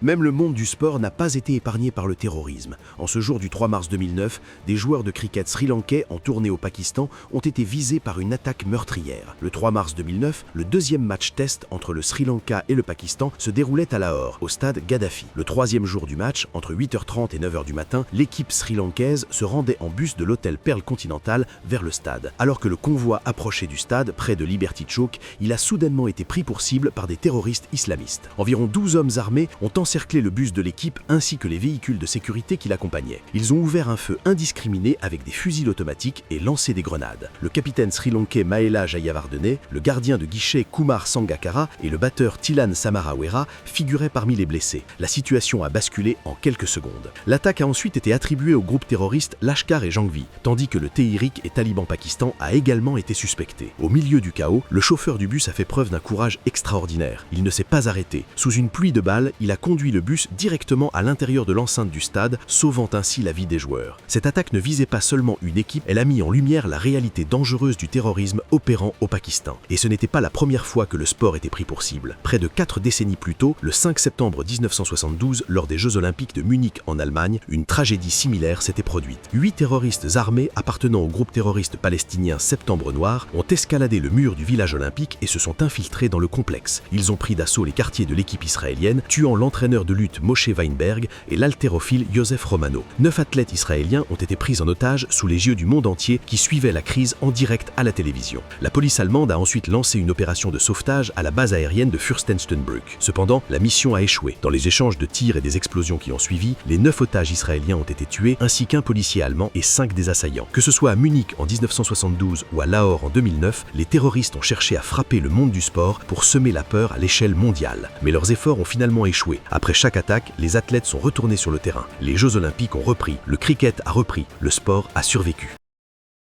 Même le monde du sport n'a pas été épargné par le terrorisme. En ce jour du 3 mars 2009, des joueurs de cricket sri-lankais en tournée au Pakistan ont été visés par une attaque meurtrière. Le 3 mars 2009, le deuxième match test entre le Sri Lanka et le Pakistan se déroulait à Lahore, au stade Gaddafi. Le troisième jour du match, entre 8h30 et 9h du matin, l'équipe sri-lankaise se rendait en bus de l'hôtel Pearl Continental vers le stade. Alors que le convoi approchait du stade, près de Liberty Choke, il a soudainement été pris pour cible par des terroristes islamistes. Environ 12 hommes armés ont encerclé le bus de l'équipe ainsi que les véhicules de sécurité qui l'accompagnaient. Ils ont ouvert un feu indiscriminé avec des fusils automatiques et lancé des grenades. Le capitaine sri-lankais Mahela Jayawardene, le gardien de guichet Kumar Sangakkara et le batteur Tilan Samarawera figuraient parmi les blessés. La situation a basculé en quelques secondes. L'attaque a ensuite été attribuée au groupe terroriste Lashkar et Jangvi, tandis que le Tehrik et Taliban Pakistan a également été suspecté. Au milieu du chaos, le chauffeur du bus a fait preuve d'un courage extraordinaire. Il ne s'est pas arrêté. Sous une pluie de balles, il a conduit le bus directement à l'intérieur de l'enceinte du stade, sauvant ainsi la vie des joueurs. Cette attaque ne visait pas seulement une équipe, elle a mis en lumière la réalité dangereuse du terrorisme opérant au Pakistan. Et ce n'était pas la première fois que le sport était pris pour cible. Près de 4 décennies plus tôt, le 5 septembre 1972, lors des Jeux Olympiques de Munich en Allemagne, une tragédie similaire s'était produite. 8 terroristes armés appartenant au groupe terroriste palestinien Septembre Noir ont escaladé le mur du village olympique et se sont infiltrés dans le complexe. Ils ont pris d'assaut les quartiers de l'équipe israélienne, tuant l'entraîneur de lutte Moshe Weinberg et l'haltérophile Joseph Romano. 9 athlètes israéliens ont été pris en otage sous les yeux du monde entier qui suivait la crise en direct à la télévision. La police allemande a ensuite lancé une opération de sauvetage à la base aérienne de Fürstenstunnbrück. Cependant, la mission a échoué. Dans les échanges de tirs et des explosions qui ont suivi, les 9 otages israéliens ont été tués, ainsi qu'un policier allemand et 5 des assaillants. Que ce soit à Munich en 1972 ou à Lahore en 2009, les terroristes ont cherché à frapper le monde du sport pour semer la peur à l'échelle mondiale. Mais leurs efforts ont finalement échoué. Après chaque attaque, les athlètes sont retournés sur le terrain. Les Jeux Olympiques ont repris, le cricket a repris, le sport a survécu.